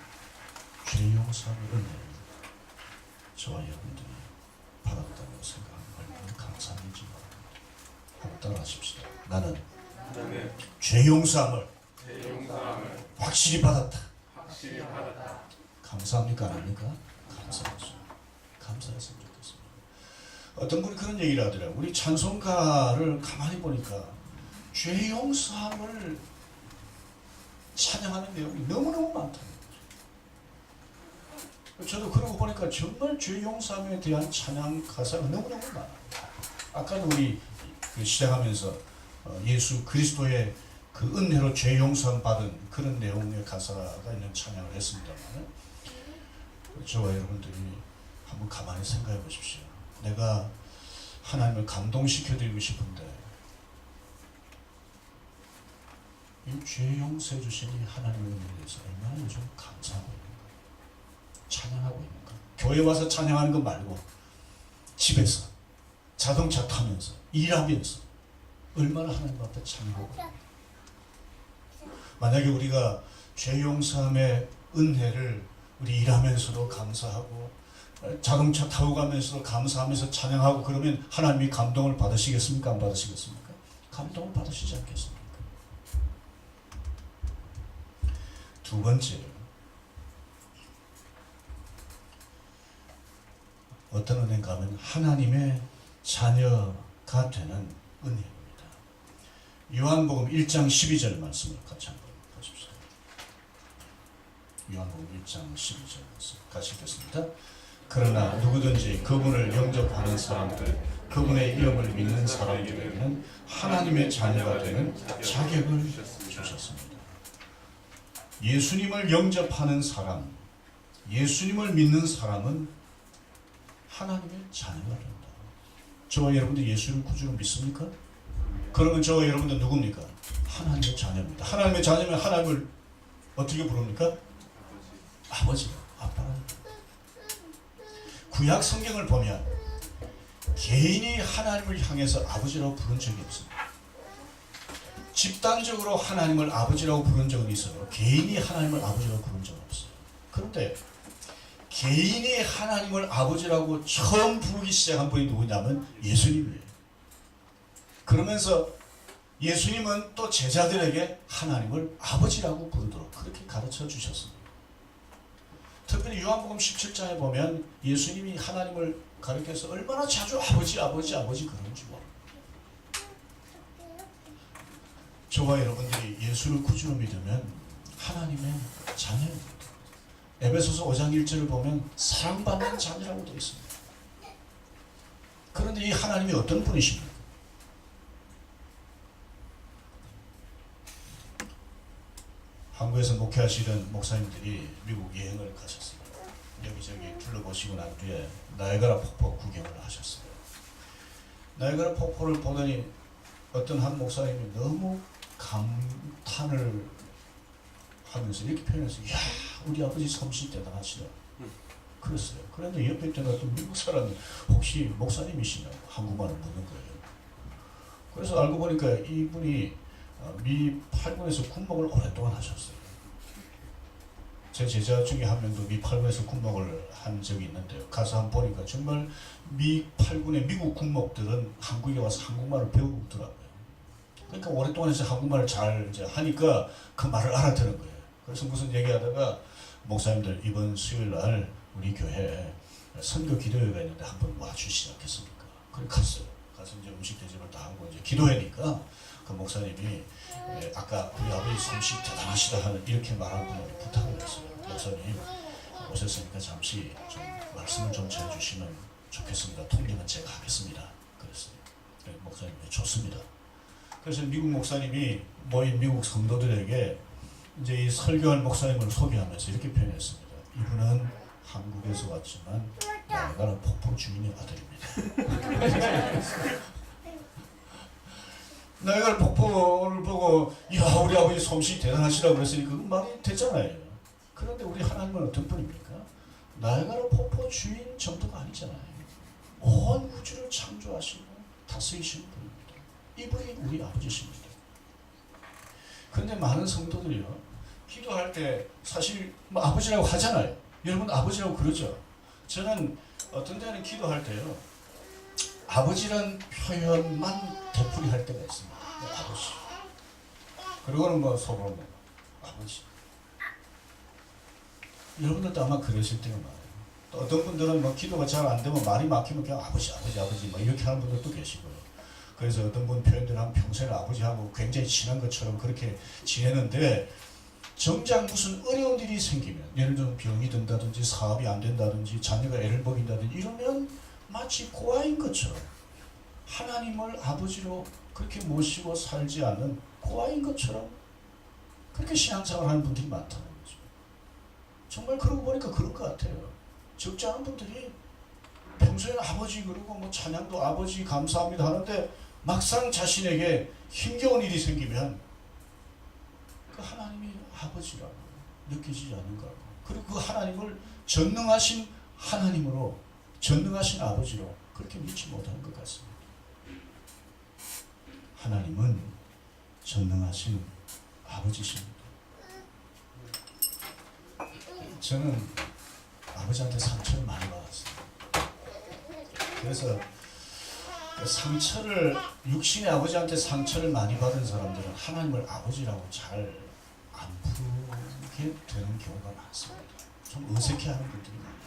죄 용서함의 은혜를 저와 여러분들이 받았다고 생각하면 얼마나 감사한지 모릅니다. 한번 따라하십시다. 나는 죄 용서함을 확실히 받았다. 감사합니까? 안 합니까? 감사하죠. 감사했으면 좋겠습니다. 어떤 분이 그런 얘기를 하더라고요. 우리 찬송가를 가만히 보니까 죄 용서함을 찬양하는 내용이 너무너무 많다. 저도 그러고 보니까 정말 죄 용서함에 대한 찬양 가사가 너무너무 많아요. 아까도 우리 시작하면서 예수 그리스도의 그 은혜로 죄 용서함 받은 그런 내용의 가사가 있는 찬양을 했습니다만 저와 여러분들이 한번 가만히 생각해 보십시오. 내가 하나님을 감동시켜드리고 싶은데 이 죄 용서해 주신 이 하나님의 은혜에 대해서 얼마나 요즘 감사하고 있는가, 찬양하고 있는가. 교회 와서 찬양하는 거 말고 집에서 자동차 타면서 일하면서 얼마나 하나님 앞에 찬양하고 있는가. 만약에 우리가 죄 용서함의 은혜를 우리 일하면서도 감사하고 자동차 타고 가면서도 감사하면서 찬양하고 그러면 하나님이 감동을 받으시겠습니까? 안 받으시겠습니까? 감동을 받으시지 않겠습니까? 두 번째, 어떤 은혜인가 하면 하나님의 자녀가 되는 은혜입니다. 요한복음 1장 12절 말씀을 같이 한번 보십시오. 요한복음 1장 12절 말씀 같이 읽겠습니다. 그러나 누구든지 그분을 영접하는 사람들, 그분의 이름을 믿는 사람들에게는 하나님의 자녀가 되는 자격을 주셨습니다. 예수님을 영접하는 사람, 예수님을 믿는 사람은 하나님의 자녀가 된다. 저와 여러분들 예수를 구주로 믿습니까? 그러면 저와 여러분들 누굽니까? 하나님의 자녀입니다. 하나님의 자녀면 하나님을 어떻게 부릅니까? 아버지, 아빠랍니다. 구약 성경을 보면 개인이 하나님을 향해서 아버지라고 부른 적이 없습니다. 집단적으로 하나님을 아버지라고 부른 적은 있어요. 개인이 하나님을 아버지라고 부른 적은 없어요. 그런데 개인이 하나님을 아버지라고 처음 부르기 시작한 분이 누구냐면 예수님이에요. 그러면서 예수님은 또 제자들에게 하나님을 아버지라고 부르도록 그렇게 가르쳐 주셨습니다. 특별히 요한복음 17장에 보면 예수님이 하나님을 가리켜서 얼마나 자주 아버지 그러는지 몰라. 저와 여러분들이 예수를 구주로 믿으면 하나님의 자녀입니다. 에베소서 5장 1절을 보면 사랑받는 자녀라고 되어 있습니다. 그런데 이 하나님이 어떤 분이십니까? 한국에서 목회하시던 목사님들이 미국 여행을 가셨습니다. 여기저기 둘러보시고 난 뒤에 나이아가라 폭포 구경을 하셨어요. 나이아가라 폭포를 보더니 어떤 한 목사님이 너무 감탄을 하면서 이렇게 표현했어요. 이야, 우리 아버지 솜씨 대단하시다. 그랬어요. 그런데 옆에 있던 어떤 미국 사람이 혹시 목사님이시냐고 한국말을 묻는 거예요. 그래서 알고 보니까 이분이 미 8군에서 군목을 오랫동안 하셨어요. 제 제자 중에 한 명도 미 8군에서 군목을 한 적이 있는데요. 가서 한번 보니까 정말 미 8군의 미국 군목들은 한국에 와서 한국말을 배우고 있더라고요. 그러니까 오랫동안 해서 한국말을 잘 이제 하니까 그 말을 알아듣는 거예요. 그래서 무슨 얘기하다가 목사님들 이번 수요일 날 우리 교회에 선교 기도회가 있는데 한번 와주시지 않겠습니까? 그래 갔어요. 가서 이제 음식 대접을 다 하고 이제 기도회니까 그 목사님이 아까 우리 아버지 솜씨 대단하시다 하는 이렇게 말하는 분에게 부탁을 했어요. 목사님 오셨으니까 잠시 좀 말씀을 좀 전해주시면 좋겠습니다. 통역은 제가 하겠습니다. 그랬어요. 목사님이 좋습니다. 그래서 미국 목사님이 모인 미국 성도들에게 이제 이 설교할 목사님을 소개하면서 이렇게 표현했습니다. 이분은 한국에서 왔지만 나이아가라 폭포 주인의 아들입니다. 나이아가라 폭포를 보고 야 우리 아버지 솜씨 대단하시라고 그랬으니 그 말이 됐잖아요. 그런데 우리 하나님은 어떤 분입니까? 나이아가라 폭포 주인 정도가 아니잖아요. 온 우주를 창조하시고 다스리시는 분입니다. 이분이 우리 아버지십니다. 그런데 많은 성도들이요 기도할 때 사실 뭐 아버지라고 하잖아요. 여러분 아버지라고 그러죠. 저는 어떤 데는 기도할 때요 아버지란 표현만 되풀이할 때가 있습니다. 아버지. 그리고는 뭐 속으로 뭐 아버지. 여러분들도 아마 그러실 때가 많아요. 또 어떤 분들은 뭐 기도가 잘 안 되면 말이 막히면 그냥 아버지 뭐 이렇게 하는 분들도 계시고요. 그래서 어떤 분 표현들은 한 평생을 아버지하고 굉장히 친한 것처럼 그렇게 지내는데 정작 무슨 어려운 일이 생기면 예를 들면 병이 든다든지 사업이 안 된다든지 자녀가 애를 먹인다든지 이러면 마치 고아인 것처럼 하나님을 아버지로 그렇게 모시고 살지 않는 고아인 것처럼 그렇게 신앙생활하는 분들이 많다는 거죠. 정말 그러고 보니까 그럴 것 같아요. 적지 않은 분들이 평소에는 아버지 그러고 뭐 찬양도 아버지 감사합니다 하는데 막상 자신에게 힘겨운 일이 생기면 그 하나님이 아버지라고 느끼지 않는가. 그리고 그 하나님을 전능하신 하나님으로 전능하신 아버지로 그렇게 믿지 못하는 것 같습니다. 하나님은 전능하신 아버지십니다. 저는 아버지한테 상처를 많이 받았어요. 그래서 그 상처를 육신의 아버지한테 상처를 많이 받은 사람들은 하나님을 아버지라고 잘 안 부르게 되는 경우가 많습니다. 좀 어색해하는 분들이 많아요.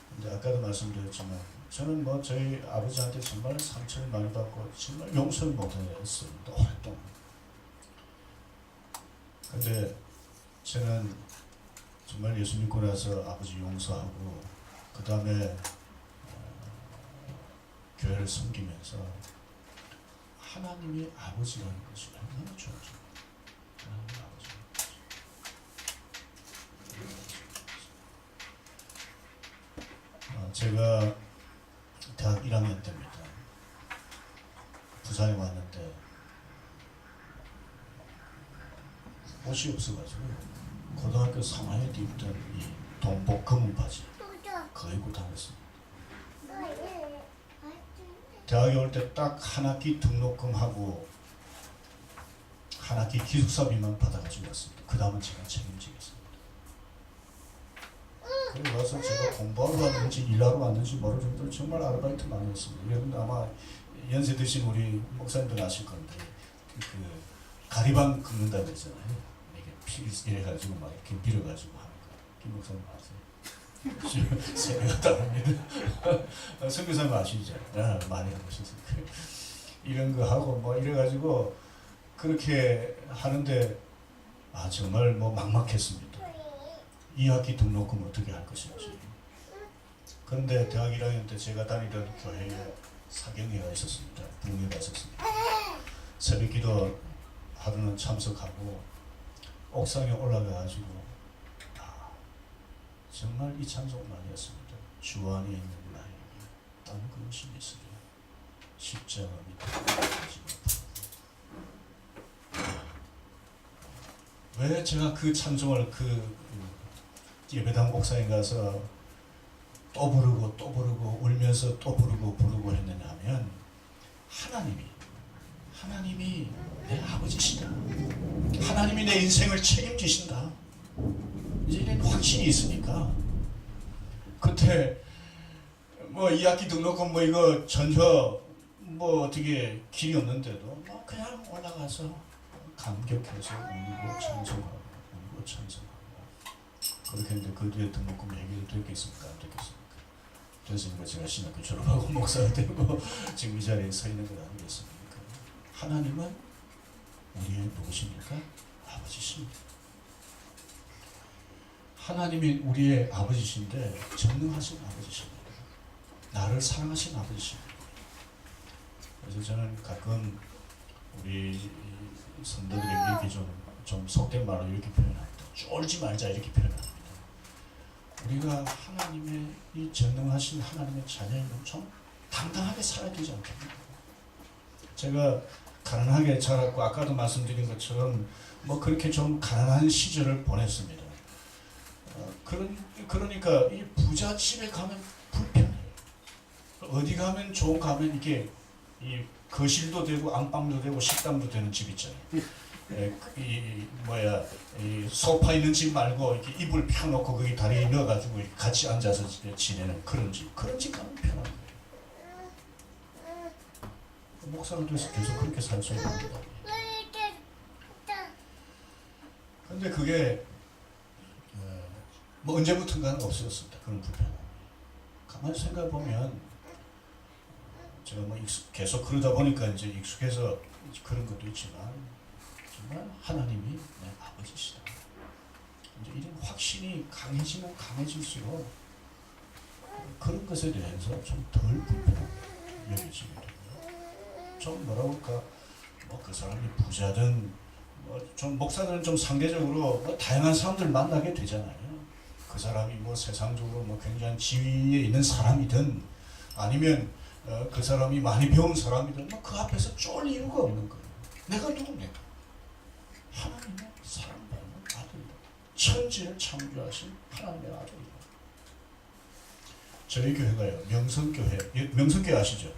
근데 아까도 말씀드렸지만 저는 뭐 저희 아버지한테 정말 상처를 많이 받고 정말 용서를 못했습니다. 오랫동안. 근데 저는 정말 예수 믿고 나서 아버지 용서하고 그 다음에 교회를 섬기면서 하나님이 아버지라는 것이 얼마나 좋은지 하나님이 아버지. 제가 대학 1학년 때입니다. 부산에 왔는데 옷이 없어가지고 고등학교 3학년 때 입던 이 동복 검은 바지 그거 입고 다녔습니다. 대학에 올 때 딱 한 학기 등록금하고 한 학기 기숙사비만 받아가지고 왔습니다. 그 다음은 제가 책임지겠습니다. 그리고 와서 제가 공부하러 왔는지 일하러 왔는지 모를 정도로 정말 아르바이트 많이 했습니다. 여러분 아마 연세 드신 우리 목사님들 아실 건데 그 가리방 긁는다 그러잖아요. 이게 피 이래가지고 막 이렇게 밀어가지고 하는 거. 김 목사님 아세요? 세배가 다릅니다. 선교사님 아시죠? 많이 해보셨으니까. 이런 거 하고 뭐 이래가지고 그렇게 하는데 정말 뭐 막막했습니다. 2학기 등록금 어떻게 할 것인지. 그런데 대학 1학년 때 제가 다니던 교회에 사경회가 있었습니다. 부흥회가 있었습니다. 새벽기도 하루는 참석하고 옥상에 올라가가지고 정말 이 찬송을 많이 했습니다. 주 안에 있는 나에게 딴 것이 있으랴 십자가 밑에 왜 제가 그 찬송을 그 예배당 옥상에 가서 또 부르고 또 부르고 울면서 또 부르고 했느냐 하면 하나님이 내 아버지시다. 하나님이 내 인생을 책임지신다. 이제 이런 확신이 있으니까 그때 뭐 2학기 등록금 뭐 이거 전혀 뭐 어떻게 길이 없는데도 뭐 그냥 올라가서 감격해서 울고 찬송하고 그렇게 했는데 그 뒤에 등록금 해결됐겠습니까? 안 됐겠습니까? 됐으니까 제가 신학교 졸업하고 목사가 되고 지금 이 자리에 서 있는 것 아니겠습니까? 하나님은 우리의 누구십니까? 아버지십니다. 하나님이 우리의 아버지신데 전능하신 아버지십니다. 나를 사랑하신 아버지십니다. 그래서 저는 가끔 우리 성도들에게 이렇게 좀 속된 말로 이렇게 표현합니다. 쫄지 말자 이렇게 표현합니다. 우리가 하나님의 이 전능하신 하나님의 자녀이면 좀 당당하게 살아야 되지 않겠습니까? 제가 가난하게 자랐고 아까도 말씀드린 것처럼 뭐 그렇게 좀 가난한 시절을 보냈습니다. 그러니까 이 부자 집에 가면 불편해요. 어디 가면 좋은 가면 이게 이 거실도 되고 안방도 되고 식당도 되는 집 있잖아요. 이 소파 있는 집 말고 이렇게 이불 펴놓고 거기 다리 넣어가지고 같이 앉아서 지내는 그런 집 가면 편한 거예요. 목사가 돼서 계속 그렇게 살 수 있는 겁니다. 근데 그게 뭐 언제부턴가는 없어졌습니다. 그런 불편함. 가만히 생각해 보면 제가 뭐 계속 그러다 보니까 이제 익숙해서 그런 것도 있지만 정말 하나님이 내 아버지시다. 이제 이런 확신이 강해지면 강해질수록 그런 것에 대해서 좀 덜 불편하게 여겨지게 되고요. 좀 뭐라고 할까, 뭐 그 사람이 부자든 뭐 좀 목사들은 좀 상대적으로 뭐 다양한 사람들 만나게 되잖아요. 그 사람이 뭐 세상적으로 뭐 굉장한 지위에 있는 사람이든 아니면 그 사람이 많이 배운 사람이든 뭐 그 앞에서 쫄 이유가 없는 거예요. 내가 누굽니까? 하나님의 사랑받는 아들이다. 천지를 창조하신 하나님의 아들이다. 저희 교회가요, 명성교회 아시죠?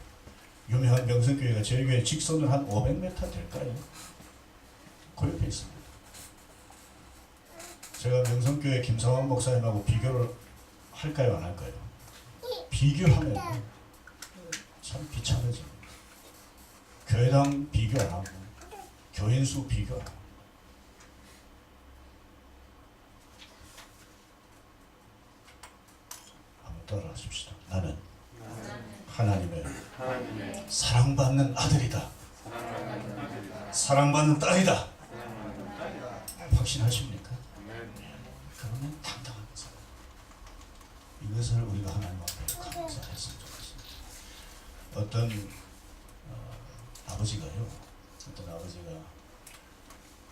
유명한 명성교회가 저희 교회 직선으로 한 500m 될까요? 그 옆에 있습니다. 제가 명성교회 김상환 목사님하고 비교를 할까요, 안 할까요? 비교하면 참 비참해집니다. 교회당 비교 안 하고 교인 수 비교 안 하고 한번 따라하십시다. 나는 하나님의 사랑받는 아들이다. 사랑받는 딸이다. 확신하십니까? 그러면 당당하게 살아요. 이것을 우리가 하나님 앞에 감사했으면 좋겠습니다. 어떤 아버지가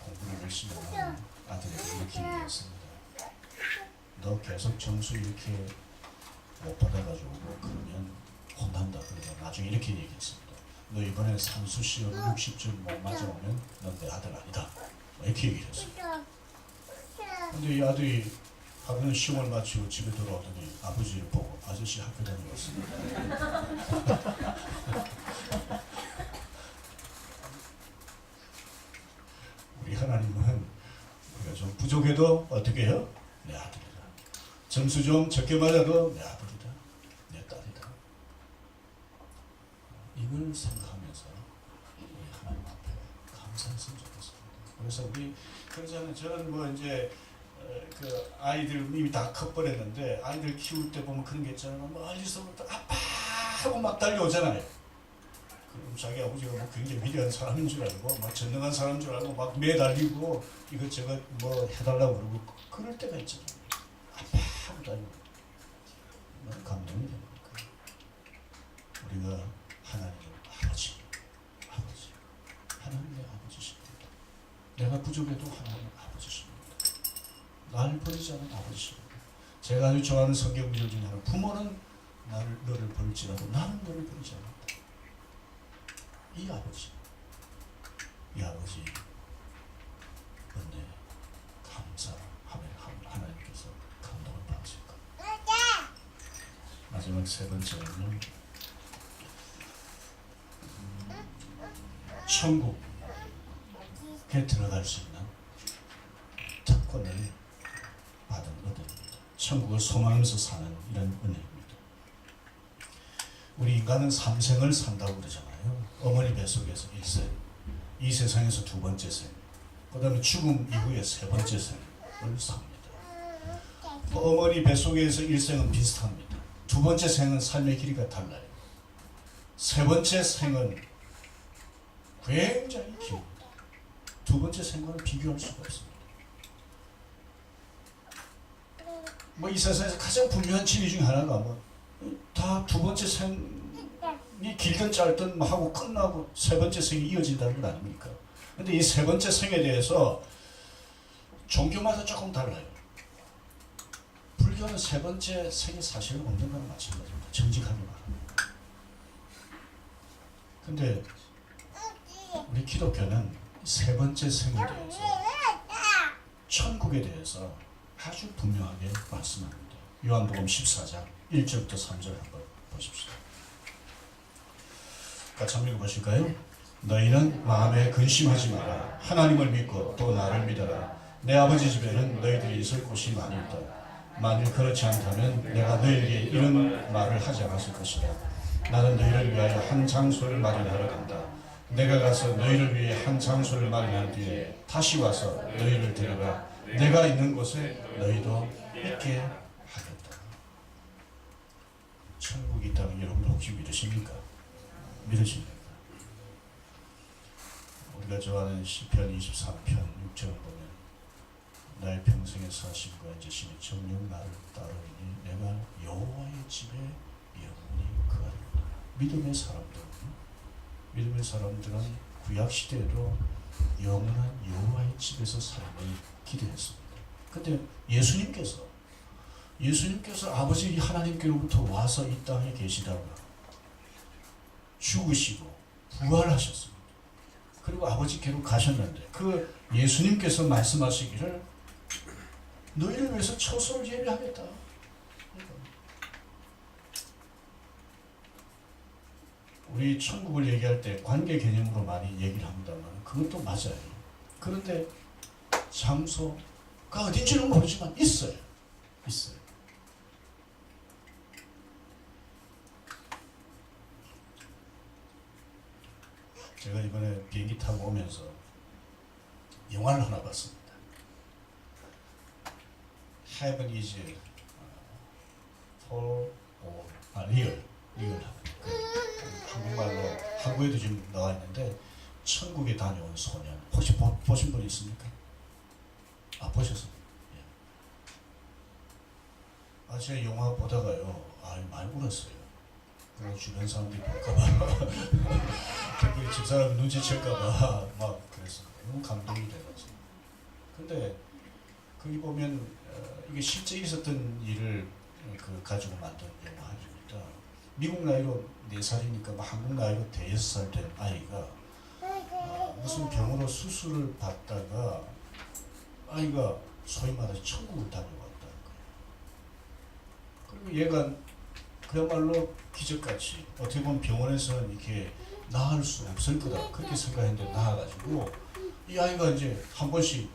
공부를 열심히 하는 아들에게 이렇게 얘기했습니다. 너 계속 점수 이렇게 못 받아가지고 그러면 혼난다. 그래서 나중에 이렇게 얘기했습니다. 너 이번에 산수 시험 60점 못 맞아오면 넌 내 아들 아니다. 이렇게 얘기를 했습니다. 근데 이 아들이 하루는 시험을 마치고 집에 돌아오더니 아버지를 보고 아저씨 학교 다녀왔습니다. 우리 하나님은 우리가 좀 부족해도 어떻게 해요? 내 아들이다. 점수 좀 적게 맞아도 내 아들이다. 내 딸이다. 이걸 생각하면서 우리 하나님 앞에 감사했으면 좋겠습니다. 그래서 우리 그러잖아요. 저는 뭐 이제 그 아이들 이미 다 커버렸는데 아이들 키울 때 보면 그런 게 있잖아요. 멀리서부터 아빠 하고 막 달려오잖아요. 그럼 자기 아버지가 뭐 굉장히 위대한 사람인 줄 알고 막 전능한 사람인 줄 알고 막 매달리고 이것저것 뭐 해달라고 그러고 그럴 때가 있잖아요. 아빠 하고 달리고 감동이 되는 거예요. 우리가 하나님을 아버지 하나님의 아버지십니다. 내가 부족해도 하나님의 아버지십니다. 나를 버리지 않은 아버지십니다. 제가 아주 좋아하는 성경 구절 중에 하나, 부모는 너를 버릴지라도 나는 너를 버리지 않는다. 이 아버지 은혜 감사하며 하나님께서 감동을 받으실까. 마지막 세 번째는 천국에 들어갈 수 있는 특권을 받은 은혜입니다. 천국을 소망하면서 사는 이런 은혜입니다. 우리 인간은 3생을 산다고 그러잖아요. 어머니 뱃속에서 1생, 이 세상에서 두 번째 생, 그 다음에 죽음 이후에 세 번째 생을 삽니다. 어머니 뱃속에서 1생은 비슷합니다. 두 번째 생은 삶의 길이가 달라요. 세 번째 생은 굉장히 깁니다. 두 번째 생과는 비교할 수가 없습니다. 뭐 이 세상에서 가장 분명한 진리 중에 하나가 다 두 번째 생이 길든 짧든 하고 끝나고 세 번째 생이 이어진다는 건 아닙니까? 근데 이 세 번째 생에 대해서 종교마다 조금 달라요. 불교는 세 번째 생이 사실은 없는 거랑 마찬가지입니다. 정직하게 말합니다. 근데 우리 기독교는 세 번째 생에 대해서 천국에 대해서 아주 분명하게 말씀합니다. 요한복음 14장 1절부터 3절 한번 보십시오. 같이 한번 읽어보실까요? 너희는 마음에 근심하지 마라. 하나님을 믿고 또 나를 믿어라. 내 아버지 집에는 너희들이 있을 곳이 많이 있다. 만일 그렇지 않다면 내가 너희에게 이런 말을 하지 않았을 것이다. 나는 너희를 위하여 한 장소를 마련하러 간다. 내가 가서 너희를 위해 한 장소를 마련한 뒤에 다시 와서 너희를 데려가 내가 있는 곳에 너희도 있게 하겠다. 천국이 있다는 여러분 혹시 믿으십니까? 믿으십니까? 우리가 좋아하는 시편 23편 6절을 보면 나의 평생의 사심과 인자심이 정녕 나를 따르니 내가 여호와의 집에 영원히 거하리로다. 믿음의 사람들은 구약 시대에도 영원한 여호와의 집에서 삶을 기대했습니다. 근데 예수님께서 아버지 하나님께로부터 와서 이 땅에 계시다가 죽으시고 부활하셨습니다. 그리고 아버지께로 가셨는데 그 예수님께서 말씀하시기를 너희를 위해서 처소를 예비하겠다. 우리 천국을 얘기할 때 관계 개념으로 많이 얘기를 합니다만 그것도 맞아요. 그런데 장소가 어딘지는 모르지만 있어요. 제가 이번에 비행기 타고 오면서 영화를 하나 봤습니다. Heaven is for real. 한국말로 한국에도 지금 나와 있는데 천국에 다녀온 소년. 혹시 보신 분 있습니까? 보셨어요? 예. 제가 영화 보다가요, 많이 울었어요. 그리고 주변 사람들이 볼까봐, 특히 집사람 눈치챌까봐 막 그랬습니다. 너무 감동이 돼가지고. 근데 거기 보면 이게 실제 있었던 일을 가지고 만든 영화입니다. 미국 나이로 4살이니까 한국 나이로 6살 된 아이가 무슨 병으로 수술을 받다가 아이가 소위 말해서 천국을 다녀왔다는 거예요. 그리고 얘가 그야말로 기적같이 어떻게 보면 병원에서는 이렇게 나을 수 없을 거다 그렇게 생각했는데 나아가지고 이 아이가 이제 한 번씩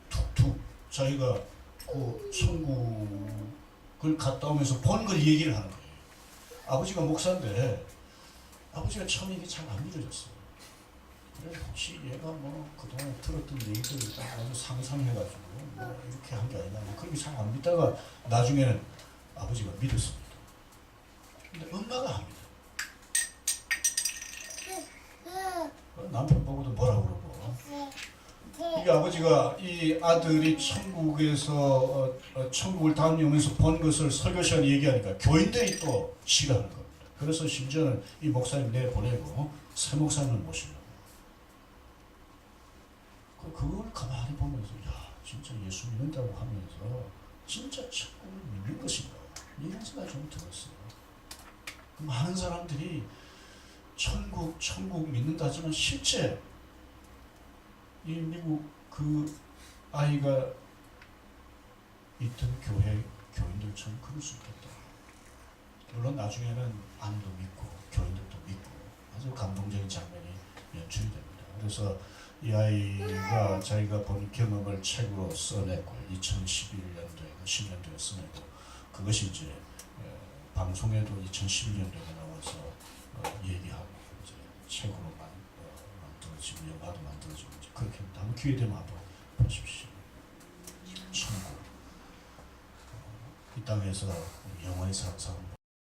툭툭 자기가 그 천국을 갔다 오면서 본 걸 얘기를 하는 거예요. 아버지가 목사인데 아버지가 처음에 이게 잘 안 믿어졌어요. 그래 혹시 얘가 뭐 그동안 들었던 얘기들을 딱 아주 상상해가지고 뭐 이렇게 한 게 아니라 뭐 그렇게 잘 안 믿다가 나중에는 아버지가 믿었습니다. 근데 엄마가 합니다. 남편 보고도 뭐라 그러고 이게 아버지가 이 아들이 천국에서 천국을 다니면서 본 것을 설교 시간에 얘기하니까 교인들이 또 싫어하는 겁니다. 그래서 심지어는 이 목사님 내보내고 새 목사님을 모시려고. 그걸 가만히 보면서 야 진짜 예수 믿는다고 하면서 진짜 천국을 믿는 것인가 이런 생각이 좀 들었어요. 많은 사람들이 천국 믿는다 하지만 실제 이 미국 그 아이가 있던 교회 교인들처럼 그럴 수 있겠다. 물론 나중에는 아내도 믿고 교인들도 믿고 아주 감동적인 장면이 연출이 됩니다. 그래서 이 아이가 자기가 본 경험을 책으로 써냈고요. 2011년도에 10년도에 써내고 그것이 이제 방송에도 2011년도에 나와서 얘기하고 이제 책으로 만들어지고 영화도 만들어지고 이제 그렇게 한번 기회 되면 한번 보십시오. 천국 이 땅에서 영원히 사는 사람